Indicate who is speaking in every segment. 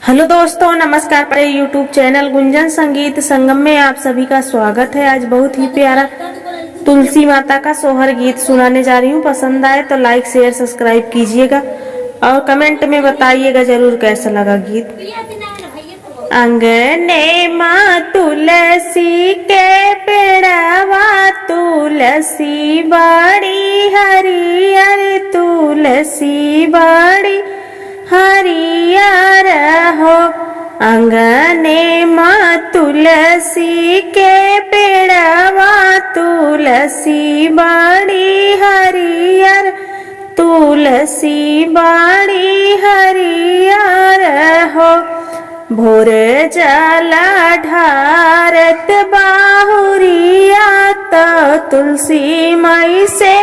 Speaker 1: Hello दोस्तों, नमस्कार। पर यूट्यूब चैनल गुंजन संगीत संगम में आप सभी का स्वागत है। आज बहुत ही प्यारा तुलसी माता का सोहर गीत सुनाने जा रही हूँ। पसंद आए तो लाइक शेयर सब्सक्राइब कीजिएगा और कमेंट में बताइएगा जरूर कैसा लगा गीत। अंगने माँ तुलसी के पेड़वा तुलसी बड़ी हरियर तुलसी बड़ी हरियर हो। अंगने माँ तुलसी के पेड़वा तुलसी बड़ी हरियर तुलसी बड़ी हरियर हो। भोर जला ढारत बाहुरिया तो तुलसी माई से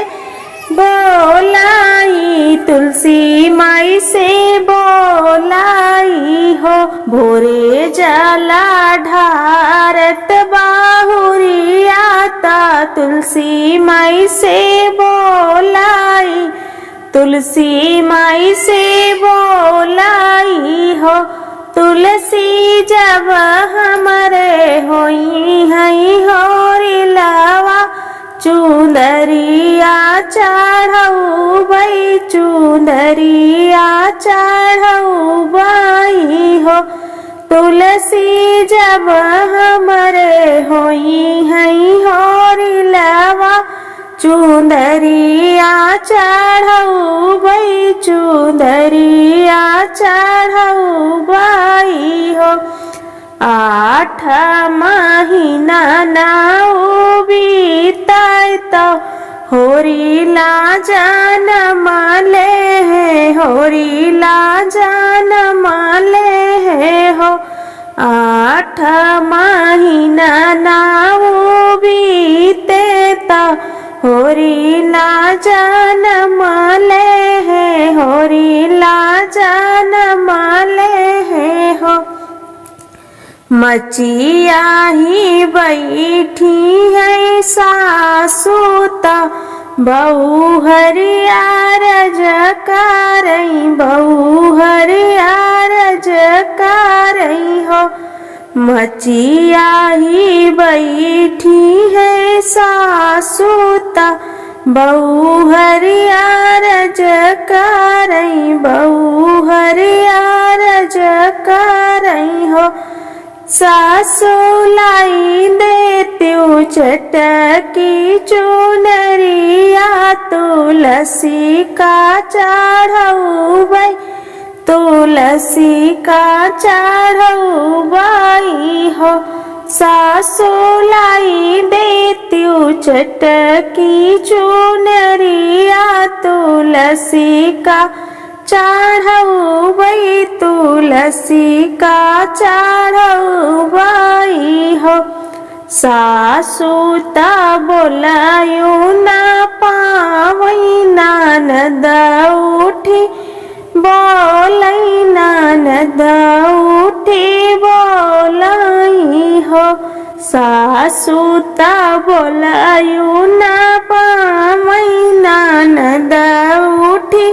Speaker 1: बोलाई तुलसी माई से बोलाई हो। भोरे जला ढारत बाहुरिया ता तुलसी माई से बोलाई तुलसी माई से बोलाई हो। तुलसी जब हमरे होई हई होरी लावा चुंदरिया चढ़ऊ बई चुंदरिया चढ़ऊ बई हो। तुलसी जब हमरे होई हई होरी लावा चुंदरिया चढ़ऊ बई चुंदरिया चढ़ऊ बई हो। 8 महीना नाऊ बीताय तो होरी ला जनम ले है होरी ला जनम ले है हो। 8 महीना नाऊ बीते तो होरी ला जनम ले है होरी ला जनम ले है हो। मचिया ही बैठी है सासू तो बहू हरियर जकारई बहू हरियर जकारई हो। मचिया ही बैठी है सासू तो बहू हरियर जकारई बहू हरियर जकारई हो। सासू लाई देत्यू चटकी चुनरिया तुलसी का चढ़ऊ बई तुलसी का चढ़ऊ बई हो। सासू लाई देत्यू चटकी चुनरिया तुलसी का चढ़ऊ बई तुलसी का चढ़ऊ बई हो। सासू ता बोलायू ना पावई ननद उठी बोलई ननद उठी बोलई हो। सासू ता बोलायू ना पावई ननद उठी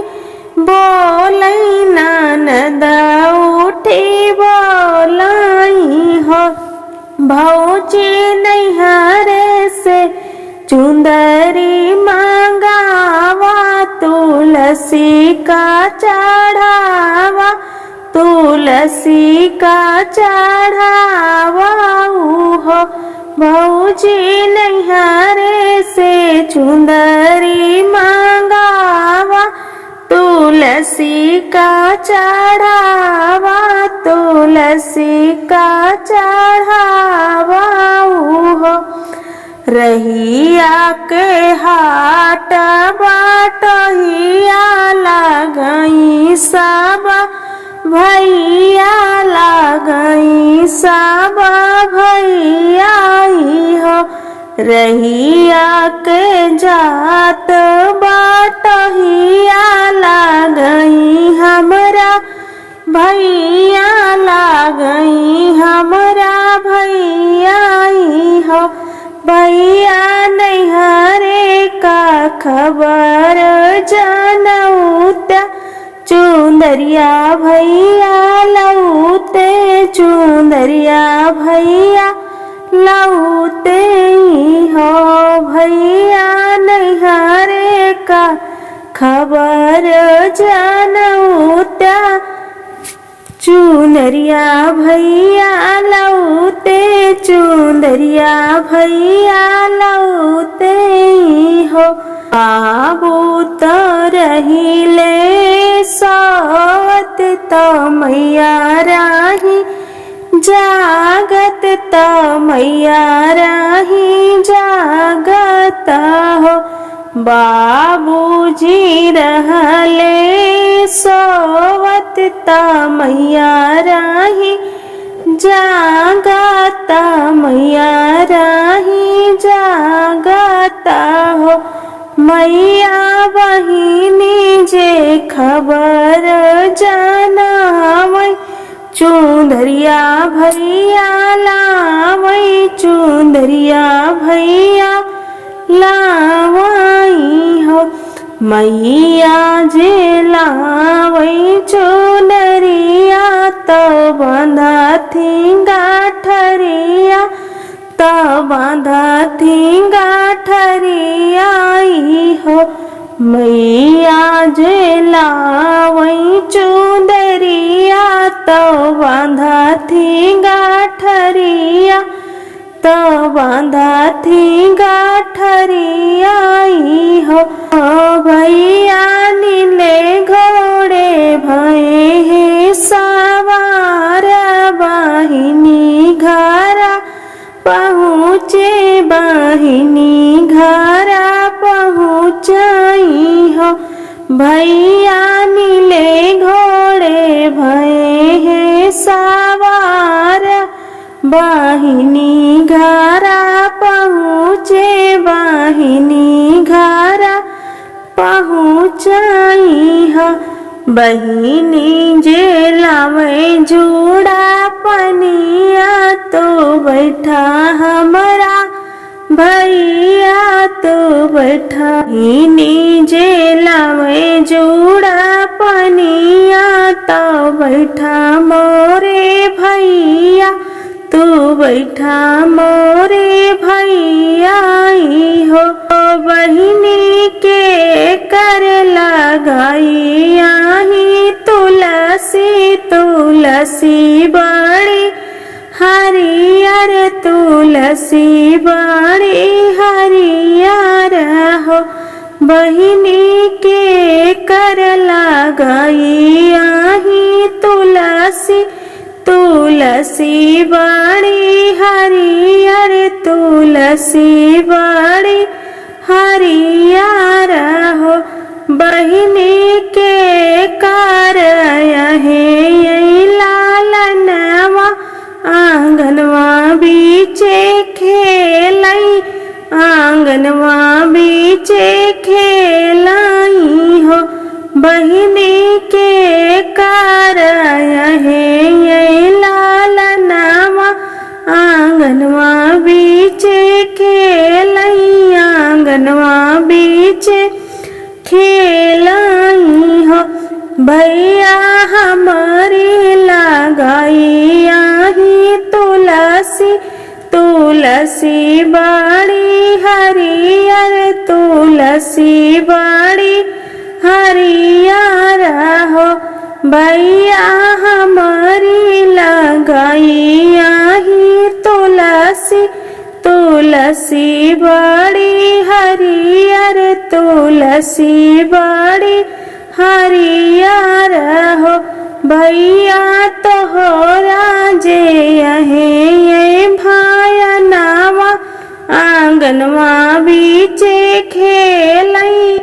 Speaker 1: बोलई ननद उठी बोलई हो। भौजी नैहरे से चुंदरी मंगावा तुलसी का चढ़ावा तुलसी का चढ़ावा हो। भौजी नैहरे से चुंदरी मंगावा तुलसी का चढ़ावा तुलसी का चढ़ावा हो। रहिया के हाट बाटहिया लगई सब भैया लगई सब भैया हो। रहिया के जात बाटहिया लगई हमरा भैया लगई हमरा भैया हो। भैया नैहरे का खबर जानऊ चुंदरिया भैया लौते चुंदरिया भैया लौते हो भैया नैहरे का खबर जानौत्या चुंदरिया भैया लौते चुंदरिया भैया लौते हो बाबू तो रहिले सोवत तो मैया राही जागत तो मैया राही जागत हो बाबूजी रहले सोवत तो मैया राही जागत मैया राही जागत हो मैया बहिनी जे खबर जानवै चुंदरिया भैया लावै चुंदरिया भैया लावै हो मैया जे लावै चुनरिया तो बंधथी गाठरिया तो बंधथी गाठरिया हो मैया जे लावै चुंदरिया तो बंधथी गाठरिया तो बंधथी गाठरिया हो भैया नीले घोड़े भये हे सवार बहिनी घरा पहुँचे बहिनी घरा पहुँचाई हो भैया नीले घोड़े भये हे सवार बहिनी घरा पहुँचे बहिनी घरा पहुँचाई हो बहिनी जे लावे जूड़ा पनिया तो बैठा हमरा भैया तो बैठा बहिनी जे लावे जूड़ा पनिया तो बैठा मोरे भैया तू बैठा मोरे भैया हो बहिनी के कर लगाई आही तुलसी तुलसी बड़ी हरियर तुलसी बड़ी हरियर हो बहिनी के कर लगाई आही तुलसी तुलसी बड़ी हरियर तुलसी बड़ी हरियर हो बहिनी के कर है लालनवा आंगनवा बीचे खेलई आंगनवा बीचे खेलाई हो बहिनी के कर है लालनवा आंगनवा बीचे खेलई आंगनवा बीचे खेलाई हो भैया हमारी लगाई आही तुलसी तुलसी बड़ी हरियर तुलसी बड़ी हरियर हो भैया हमारी लगाई आही तुलसी तुलसी बड़ी हरियर तुलसी बड़ी हरियर हो भैया तोहरा जे ये भाया नावा आंगनवा बीचे खेलई।